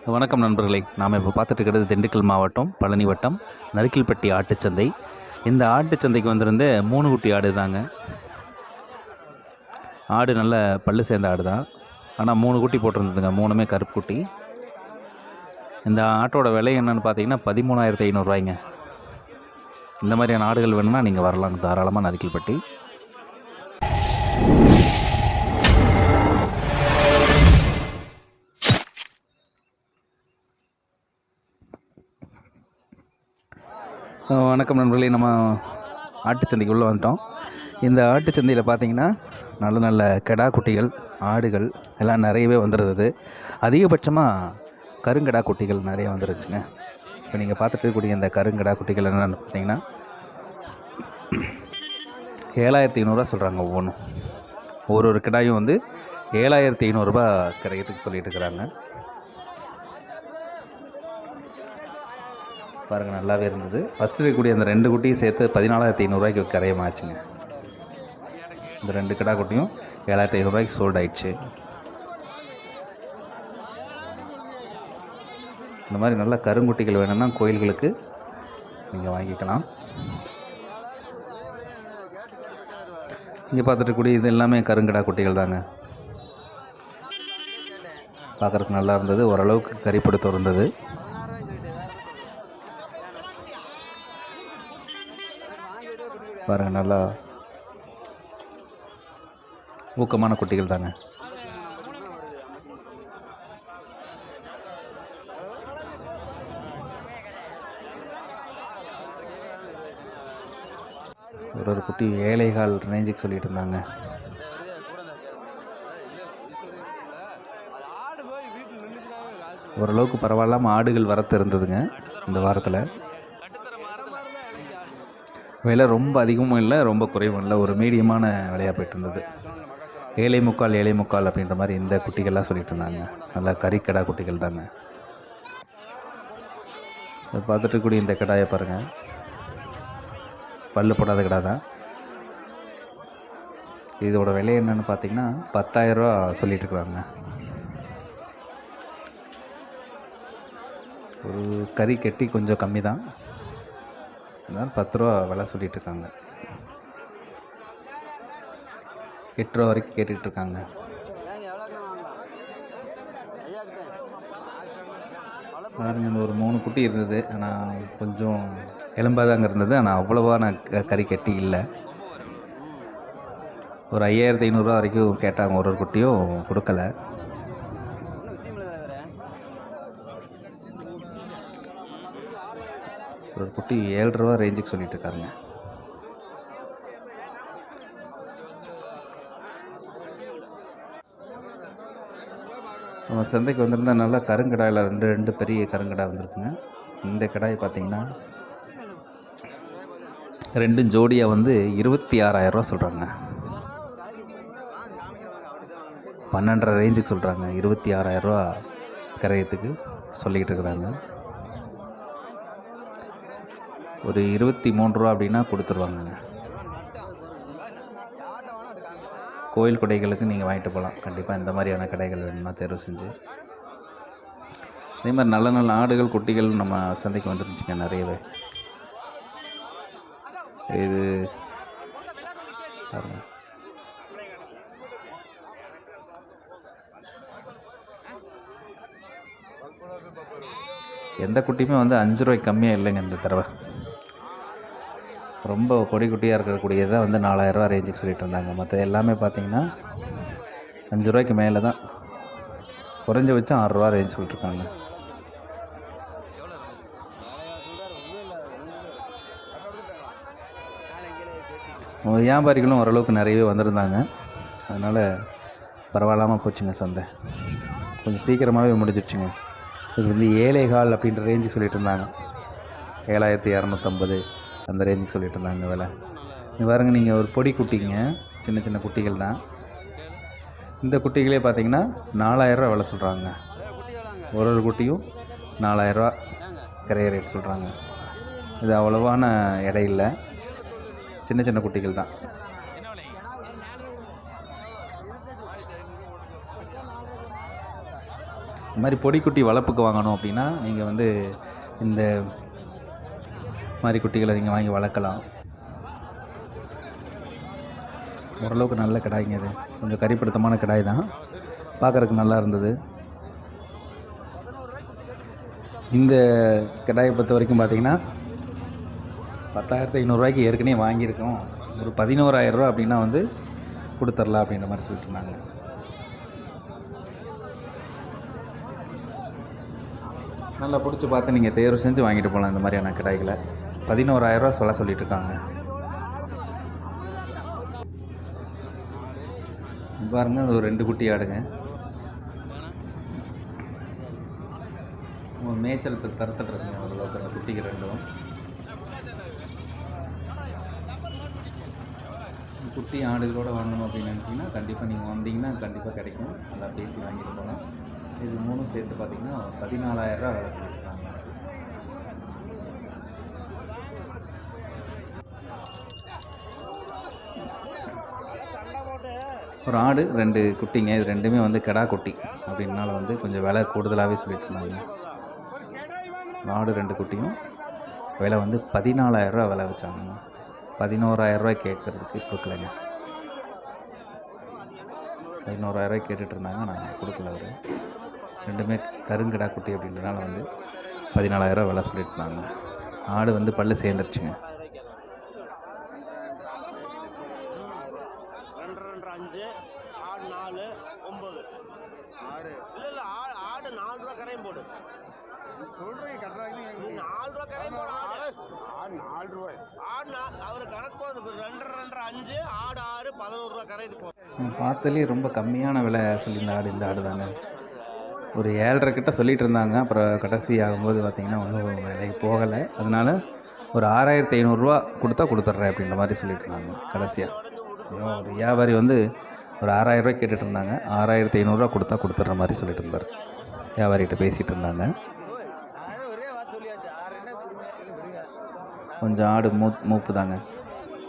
வணக்கம் நண்பர்களே. நாம் இப்போ பார்த்துட்டு இருக்கிறது திண்டுக்கல் மாவட்டம் பழனி வட்டம் நரிக்கில்பட்டி ஆட்டுச்சந்தை. இந்த ஆட்டுச்சந்தைக்கு வந்திருந்த 3 குட்டி ஆடு தாங்க. ஆடு நல்ல பல்லு சேர்ந்த ஆடு தான். ஆனால் 3 குட்டி போட்டிருந்ததுங்க. 3மே கருப்பு குட்டி. இந்த ஆட்டோட விலை என்னென்னு பார்த்தீங்கன்னா 13,500 இந்த மாதிரியான ஆடுகள் வேணும்னா நீங்கள் வரலாம் தாராளமாக நரிக்கில்பட்டி. வணக்கம் நண்பர்களே. நம்ம ஆட்டுச்சந்தைக்கு உள்ளே வந்துட்டோம். இந்த ஆட்டுச்சந்தையில் பார்த்தீங்கன்னா நல்ல நல்ல கெடா குட்டிகள் ஆடுகள் எல்லாம் நிறையவே வந்துடுது. அதிகபட்சமாக கருங்கடா குட்டிகள் நிறைய வந்துருச்சுங்க. இப்போ நீங்கள் பார்த்துட்டு இருக்கக்கூடிய இந்த கருங்கடா குட்டிகள் என்னென்னு பார்த்தீங்கன்னா 7,500 சொல்கிறாங்க. ஒவ்வொன்றும் ஒரு கிடாயும் வந்து 7,500 கிடைக்கிறதுக்கு சொல்லிட்டு இருக்கிறாங்க. பாருங்கள், நல்லாவே இருந்தது. ஃபஸ்ட்டு இருக்கக்கூடிய அந்த 2 குட்டியும் சேர்த்து 14,500 கரையமாச்சுங்க. இந்த 2 கிடா குட்டியும் 7,500 சோல்ட் ஆயிடுச்சு. இந்த மாதிரி நல்ல கருங்குட்டிகள் வேணும்னா கோயில்களுக்கு நீங்கள் வாங்கிக்கலாம். இங்கே பார்த்துட்டு கூடிய இது எல்லாமே கருங்கடா குட்டிகள் தாங்க. பார்க்குறதுக்கு நல்லா இருந்தது. ஓரளவுக்கு கறிப்படுத்த இருந்தது. பாருங்கள், நல்லா ஊக்கமான குட்டிகள் தாங்க. ஒரு குட்டி 7,4 ரேஞ்சுக்கு சொல்லிட்டு இருந்தாங்க. ஓரளவுக்கு பரவாயில்லாமல் ஆடுகள் வரத்து இருந்ததுங்க இந்த வாரத்தில். விலை ரொம்ப அதிகமும் இல்லை, ரொம்ப குறைவும் இல்லை, ஒரு மீடியமான விலையாக போய்ட்டு இருந்தது. 7,3 அப்படின்ற மாதிரி இந்த குட்டிகள்லாம் சொல்லிட்டு இருந்தாங்க. நல்லா கறிக்கடா குட்டிகள் தாங்க. பார்த்துட்டு கூடிய இந்த கடாயை பாருங்கள், பல்லு போடாத கடா தான். இதோட விலை என்னென்னு பார்த்தீங்கன்னா 10,000 சொல்லிட்டு இருக்கிறாங்க. ஒரு கறி கட்டி கொஞ்சம் கம்மி தான், அதனால் 10 விலை சொல்லிகிட்டு இருக்காங்க. 8 வரைக்கும் கேட்டுக்கிட்டு இருக்காங்க. இந்த ஒரு 3 குட்டி இருந்தது, ஆனால் கொஞ்சம் எலும்பாதாங்க இருந்தது. ஆனால் அவ்வளோவான கறி கட்டி இல்லை. ஒரு 5,500 வரைக்கும் கேட்டாங்க. ஒரு குட்டியும் கொடுக்கல. ஒரு குட்டி 7,000 ரேஞ்சுக்கு சொல்லிட்டு இருக்காருங்க. சந்தைக்கு வந்திருந்தால் நல்லா கருங்கடாயில் 2 பெரிய கருங்கடா வந்திருக்குங்க. இந்த கடாய் பார்த்திங்கன்னா 2 ஜோடியாக வந்து 26,000 சொல்கிறாங்க. 12,500 ரேஞ்சுக்கு சொல்கிறாங்க. 26,000 கரையத்துக்கு சொல்லிக்கிட்டு இருக்கிறாங்க. ஒரு 23 அப்படின்னா கொடுத்துருவாங்க. கோயில் கடைகளுக்கு நீங்கள் வாங்கிட்டு போகலாம். கண்டிப்பாக இந்த மாதிரியான கடைகள் வேணும்னா தேர்வு செஞ்சு. அதே மாதிரி நல்ல நல்ல ஆடுகள் குட்டிகள் நம்ம சந்தைக்கு வந்துருந்துச்சுங்க நிறையவே. இது பாருங்கள், எந்த குட்டியுமே வந்து 5 ரூபாய்க்கு கம்மியாக இல்லைங்க இந்த தடவை. ரொம்ப கொடி குட்டியாக இருக்கக்கூடியதை வந்து 4,000 ரேஞ்சுக்கு சொல்லிட்டு இருந்தாங்க. மற்ற எல்லாமே பார்த்திங்கன்னா 5 ரூபாய்க்கு மேலே தான். குறைஞ்சபட்சம் 6 ரூபா ரேஞ்ச் சொல்லிட்டுருக்காங்க. வியாபாரிகளும் ஓரளவுக்கு நிறையவே வந்திருந்தாங்க. அதனால் பரவாயில்லாமல் போச்சுங்க சந்தை. கொஞ்சம் சீக்கிரமாகவே முடிஞ்சிடுச்சுங்க. இது வந்து 7,4 அப்படின்ற ரேஞ்சுக்கு சொல்லிட்டு இருந்தாங்க. 7,250 அந்த ரேஞ்சுக்கு சொல்லிட்டு இருந்தாங்க விலை. பாருங்கள், நீங்கள் ஒரு பொடி குட்டிங்க, சின்ன சின்ன குட்டிகள் தான். இந்த குட்டிகளே பார்த்தீங்கன்னா 4,000 விலை சொல்கிறாங்க. ஒரு குட்டியும் 4,000 கரைய ரேட் சொல்கிறாங்க. இது அவ்வளவான எடை இல்லை, சின்ன சின்ன குட்டிகள் தான். இந்த மாதிரி பொடிக்குட்டி வளர்ப்புக்கு வாங்கணும் அப்படின்னா நீங்கள் வந்து இந்த மாதிரி குட்டிகளை நீங்கள் வாங்கி வளர்க்கலாம். ஓரளவுக்கு நல்ல கிடாய்ங்க. இது கொஞ்சம் கறிப்பிடுத்தமான கிடாய் தான், பார்க்குறதுக்கு நல்லா இருந்தது. இந்த கிடாயை பொறுத்த வரைக்கும் பார்த்திங்கன்னா 10,500 ஏற்கனவே வாங்கியிருக்கோம். ஒரு 11,000 அப்படின்னா வந்து கொடுத்துர்லாம் அப்படின்ற மாதிரி சொல்லிட்டு இருந்தாங்க. நல்லா பிடிச்சி பார்த்து நீங்கள் தேர்வு செஞ்சு வாங்கிட்டு போகலாம். இந்த மாதிரியான கிடாய்களை 11,000 சொல்ல சொல்லிட்டு இருக்காங்க. பாருங்க, ஒரு 2 குட்டி ஆடுங்க. மேய்ச்சல் தரத்தில் இருக்குங்க ஓரளவுக்கு அந்த குட்டிக்கு ரெண்டும். குட்டி ஆடுகளோடு வாங்கணும் அப்படின்னு நினச்சிங்கன்னா கண்டிப்பாக நீங்கள் வந்தீங்கன்னா கண்டிப்பாக கிடைக்கும். நல்லா பேசி வாங்கிட்டு போகலாம். இது 3 சேர்த்து பார்த்தீங்கன்னா 14,000 வேலை சொல்லிட்டுருக்காங்க. ஒரு ஆடு 2 குட்டிங்க. இது ரெண்டுமே வந்து கிடா குட்டி அப்படின்னால வந்து கொஞ்சம் விலை கூடுதலாகவே சொல்லிட்டு இருந்தாங்க. ஆடு 2 குட்டியும் விலை வந்து 14,000 விலை வச்சாங்க. 11,000 கேட்குறதுக்கு கொடுக்கலைங்க. 11,000 கேட்டுட்டு இருந்தாங்க, நான் கொடுக்கல. அவர் ரெண்டுமே கருங்கிடா குட்டி அப்படின்றனால வந்து 14,000 விலை சொல்லிட்டு இருந்தாங்க. ஆடு வந்து பல்லு சேர்ந்துருச்சுங்க. 5 ஆடு 4 9 6 இல்ல ஆடு 4 ரூபா கரையும் போடு சொல்றீங்க. கட்டறாங்க 4 ரூபா கரையும் போடு. ஆடு 4 ரூபாய். ஆடு அவர் கணக்கு போகுது. 2 5 ஆடு 6 11 ரூபா கரையுது. பார்த்ததுலேயே ரொம்ப கம்மியான விலை சொல்லியிருந்த ஆடு இந்த ஆடு தாங்க. ஒரு 7.5 கிட்ட சொல்லிட்டு இருந்தாங்க. அப்புறம் கடைசி ஆகும்போது பார்த்திங்கன்னா ஒன்றும் விலைக்கு போகலை. அதனால் ஒரு 6,500 கொடுத்தா கொடுத்துட்றேன் அப்படின்ற மாதிரி சொல்லிட்டு இருந்தாங்க. கடைசியாக ஒரு வியாபாரி வந்து ஒரு 6,000 கேட்டுட்டு இருந்தாங்க. 6,500 கொடுத்தா கொடுத்துட்ற மாதிரி சொல்லிட்டு இருந்தார். வியாபாரிகிட்ட பேசிகிட்டு இருந்தாங்க. கொஞ்சம் ஆடு மூப்பு தாங்க,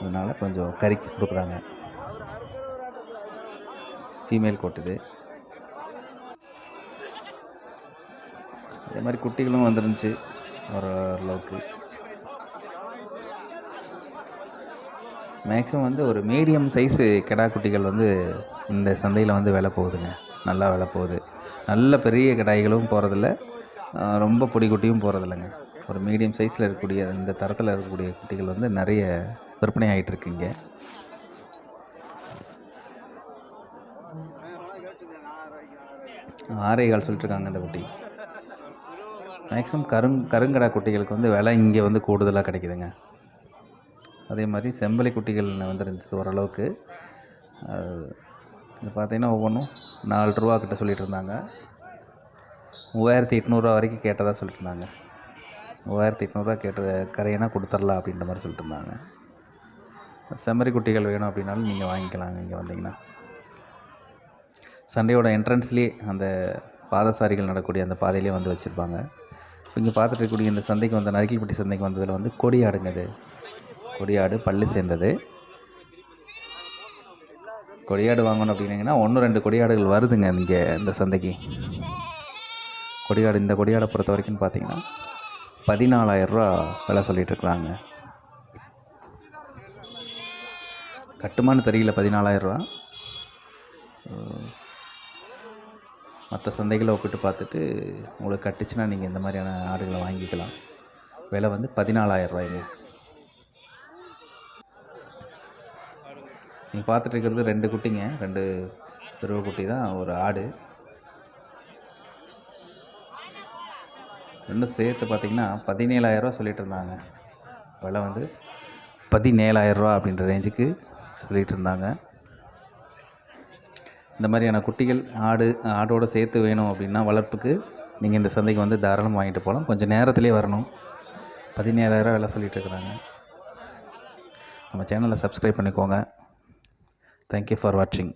அதனால் கொஞ்சம் கறிக்கு கொடுக்குறாங்க. ஃபீமேல் கோட்டுது. அதே மாதிரி குட்டிகளும் வந்துருந்துச்சு ஓரளவுக்கு. மேக்ஸிமம் வந்து ஒரு மீடியம் சைஸு கிடா குட்டிகள் வந்து இந்த சந்தையில் வந்து விலை போகுதுங்க. நல்லா விலை போகுது. நல்ல பெரிய கிடாய்களும் போகிறதில்ல, ரொம்ப பொடி குட்டியும் போகிறதில்லைங்க. ஒரு மீடியம் சைஸில் இருக்கக்கூடிய இந்த தரத்தில் இருக்கக்கூடிய குட்டிகள் வந்து நிறைய விற்பனை ஆகிட்டு இருக்குங்க. ஆரேகால் சொல்லிட்டுருக்காங்க இந்த குட்டி. மேக்ஸிமம் கருங்கடா குட்டிகளுக்கு வந்து விலை இங்கே வந்து கூடுதலாக கிடைக்குதுங்க. அதே மாதிரி செம்பலி குட்டிகள் வந்துருந்தது ஓரளவுக்கு. இது பார்த்திங்கன்னா ஒவ்வொன்றும் 4 ரூபா கிட்ட சொல்லிட்டு இருந்தாங்க. 3,800 வரைக்கும் கேட்டதாக சொல்லிட்டு இருந்தாங்க. 3,800 கேட்டு கரையினா கொடுத்துர்லாம் அப்படின்ற மாதிரி சொல்லிட்டு இருந்தாங்க. செம்மறி குட்டிகள் வேணும் அப்படின்னாலும் நீங்கள் வாங்கிக்கலாங்க. இங்கே வந்தீங்கன்னா சண்டையோட என்ட்ரன்ஸ்லேயே அந்த பாதசாரிகள் நடக்கக்கூடிய அந்த பாதையிலே வந்து வச்சுருப்பாங்க. இங்கே பார்த்துட்டு இருக்கக்கூடிய இந்த சந்தைக்கு வந்த நரிக்கல்பட்டி சந்தைக்கு வந்ததில் வந்து கொடியாடுங்க. இது கொடியாடு பல்லு சேர்ந்தது. கொடியாடு வாங்கணும் அப்படின்னீங்கன்னா 1-2 கொடியாடுகள் வருதுங்க இங்கே இந்த சந்தைக்கு. கொடியாடு இந்த கொடியாடை பொறுத்த வரைக்கும் பார்த்தீங்கன்னா 14,000 விலை சொல்லிகிட்ருக்குறாங்க. கட்டுமானு தெரியல 14,000. மற்ற சந்தைகளை ஒப்பிட்டு பார்த்துட்டு உங்களுக்கு கட்டுச்சுன்னா நீங்கள் இந்த மாதிரியான ஆடுகளை வாங்கிக்கலாம். விலை வந்து 14,000. நீங்கள் பார்த்துட்டு இருக்கிறது 2 குட்டிங்க. 2 பெருவ குட்டி தான், ஒரு ஆடு. ரெண்டும் சேர்த்து பார்த்திங்கன்னா 17,000 சொல்லிகிட்டு இருந்தாங்க. விலை வந்து 17,000 அப்படின்ற ரேஞ்சுக்கு சொல்லிகிட்டு இருந்தாங்க. இந்த மாதிரியான குட்டிகள் ஆடோடு சேர்த்து வேணும் அப்படின்னா வளர்ப்புக்கு நீங்கள் இந்த சந்தைக்கு வந்து தாராளமாக வாங்கிட்டு போகலாம். கொஞ்சம் நேரத்துலேயே வரணும். 17,000 விலை சொல்லிகிட்டு இருக்கிறாங்க. நம்ம சேனலை சப்ஸ்கிரைப் பண்ணிக்கோங்க. தேங்க்யூ ஃபார் வாட்சிங்.